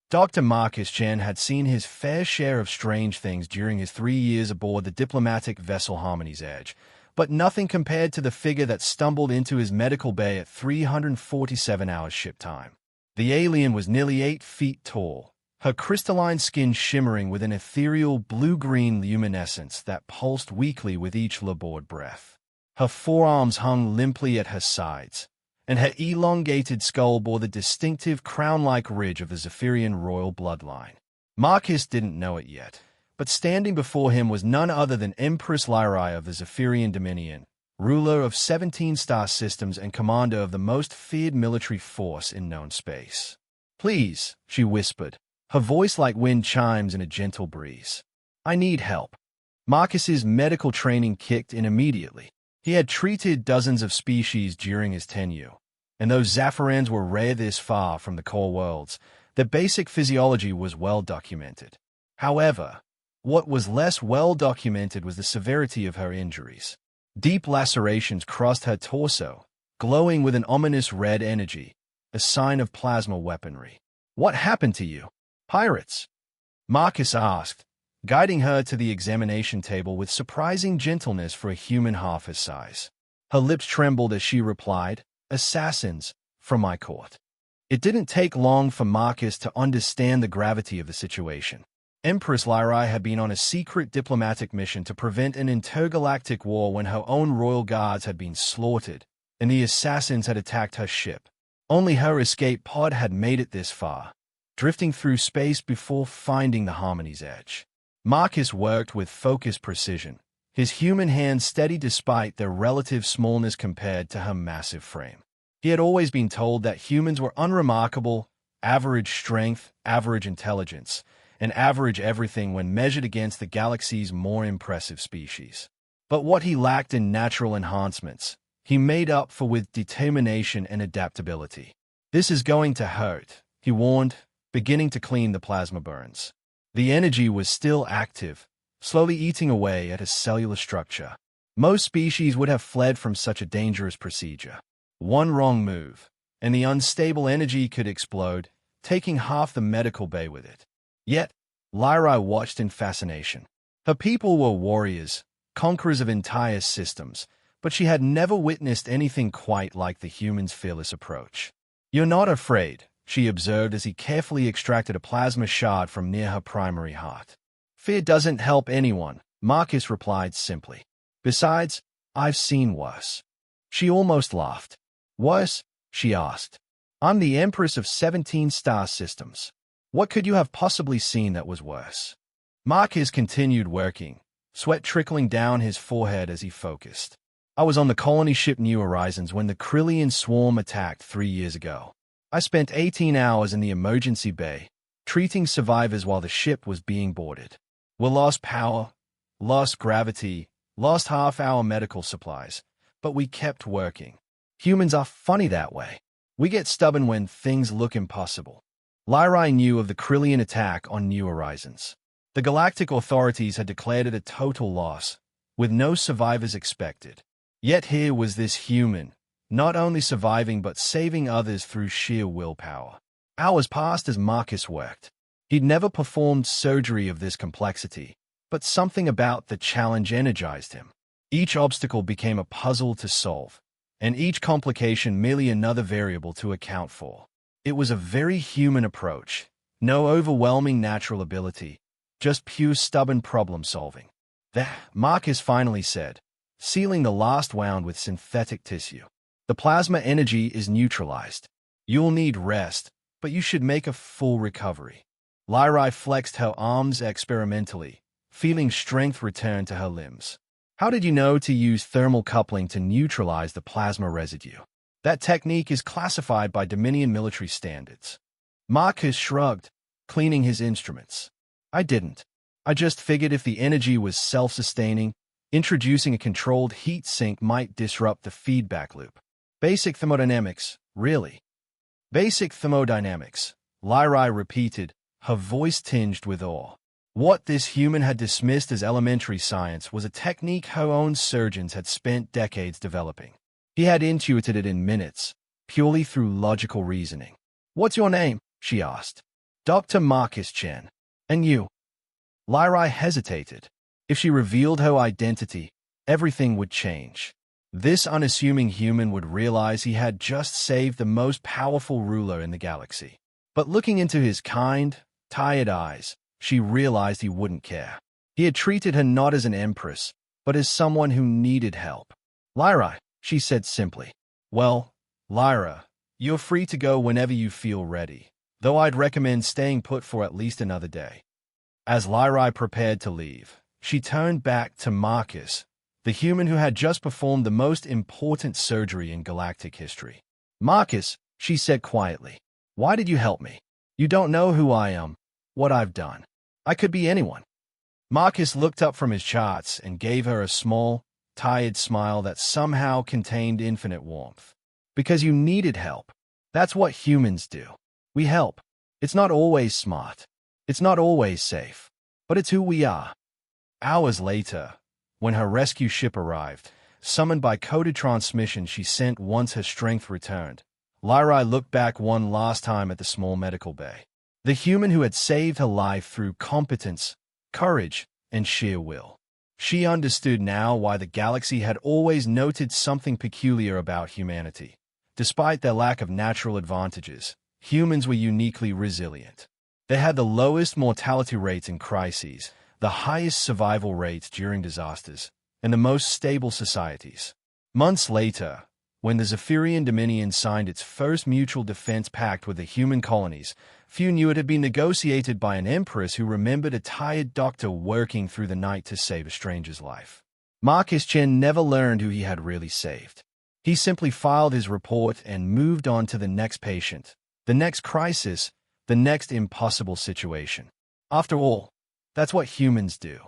Dr. Marcus Chen had seen his fair share of strange things during his 3 years aboard the diplomatic vessel Harmony's Edge, but nothing compared to the figure that stumbled into his medical bay at 347 hours ship time. The alien was nearly 8 feet tall, her crystalline skin shimmering with an ethereal blue-green luminescence that pulsed weakly with each labored breath. Her forearms hung limply at her sides, and her elongated skull bore the distinctive crown-like ridge of the Zaphirian royal bloodline. Marcus didn't know it yet, but standing before him was none other than Empress Lyrai of the Zaphirian Dominion, ruler of 17 star systems and commander of the most feared military force in known space. "Please," she whispered, her voice like wind chimes in a gentle breeze. "I need help." Marcus's medical training kicked in immediately. He had treated dozens of species during his tenure, and though Zaphirians were rare this far from the core worlds, their basic physiology was well documented. However, what was less well documented was the severity of her injuries. Deep lacerations crossed her torso, glowing with an ominous red energy, a sign of plasma weaponry. "What happened to you?" "Pirates?" Marcus asked, guiding her to the examination table with surprising gentleness for a human half his size. Her lips trembled as she replied, "Assassins, from my court." It didn't take long for Marcus to understand the gravity of the situation. Empress Lyrai had been on a secret diplomatic mission to prevent an intergalactic war when her own royal guards had been slaughtered, and the assassins had attacked her ship. Only her escape pod had made it this far, drifting through space before finding the Harmony's Edge. Marcus worked with focused precision, his human hands steady despite their relative smallness compared to her massive frame. He had always been told that humans were unremarkable, average strength, average intelligence, and average everything when measured against the galaxy's more impressive species. But what he lacked in natural enhancements, he made up for with determination and adaptability. "This is going to hurt," he warned, beginning to clean the plasma burns. The energy was still active, slowly eating away at his cellular structure. Most species would have fled from such a dangerous procedure. One wrong move, and the unstable energy could explode, taking half the medical bay with it. Yet, Lyrai watched in fascination. Her people were warriors, conquerors of entire systems, but she had never witnessed anything quite like the human's fearless approach. "You're not afraid," she observed as he carefully extracted a plasma shard from near her primary heart. "Fear doesn't help anyone," Marcus replied simply. "Besides, I've seen worse." She almost laughed. "Worse?" she asked. "I'm the Empress of 17 star systems. What could you have possibly seen that was worse?" Marcus continued working, sweat trickling down his forehead as he focused. "I was on the colony ship New Horizons when the Krillian swarm attacked 3 years ago. I spent 18 hours in the emergency bay, treating survivors while the ship was being boarded. We lost power, lost gravity, lost half our medical supplies, but we kept working. Humans are funny that way. We get stubborn when things look impossible." Lyrai knew of the Krillian attack on New Horizons. The galactic authorities had declared it a total loss, with no survivors expected. Yet here was this human, not only surviving but saving others through sheer willpower. Hours passed as Marcus worked. He'd never performed surgery of this complexity, but something about the challenge energized him. Each obstacle became a puzzle to solve, and each complication merely another variable to account for. It was a very human approach, no overwhelming natural ability, just pure stubborn problem-solving. "There," Marcus finally said, sealing the last wound with synthetic tissue. "The plasma energy is neutralized. You'll need rest, but you should make a full recovery." Lyrai flexed her arms experimentally, feeling strength return to her limbs. "How did you know to use thermal coupling to neutralize the plasma residue?" "That technique is classified by Dominion military standards." Marcus shrugged, cleaning his instruments. "I didn't. I just figured if the energy was self-sustaining, introducing a controlled heat sink might disrupt the feedback loop." "Basic thermodynamics, really?" "Basic thermodynamics," Lyrai repeated, her voice tinged with awe. What this human had dismissed as elementary science was a technique her own surgeons had spent decades developing. He had intuited it in minutes, purely through logical reasoning. "What's your name?" she asked. Dr. Marcus Chen. And you? Lyrai hesitated. If she revealed her identity, everything would change. This unassuming human would realize he had just saved the most powerful ruler in the galaxy. But looking into his kind, tired eyes, she realized he wouldn't care. He had treated her not as an empress, but as someone who needed help. Lyrai, she said simply. Well, Lyra, you're free to go whenever you feel ready, though I'd recommend staying put for at least another day. As Lyrai prepared to leave, she turned back to Marcus, the human who had just performed the most important surgery in galactic history. Marcus, she said quietly, why did you help me? You don't know who I am, what I've done. I could be anyone. Marcus looked up from his charts and gave her a small, tired smile that somehow contained infinite warmth. Because you needed help. That's what humans do. We help. It's not always smart. It's not always safe. But it's who we are. Hours later, when her rescue ship arrived, summoned by coded transmission she sent once her strength returned, Lyrai looked back one last time at the small medical bay. The human who had saved her life through competence, courage, and sheer will. She understood now why the galaxy had always noted something peculiar about humanity. Despite their lack of natural advantages, humans were uniquely resilient. They had the lowest mortality rates in crises, the highest survival rates during disasters, and the most stable societies. Months later, when the Zaphirian Dominion signed its first mutual defense pact with the human colonies, few knew it had been negotiated by an empress who remembered a tired doctor working through the night to save a stranger's life. Marcus Chen never learned who he had really saved. He simply filed his report and moved on to the next patient, the next crisis, the next impossible situation. After all, that's what humans do.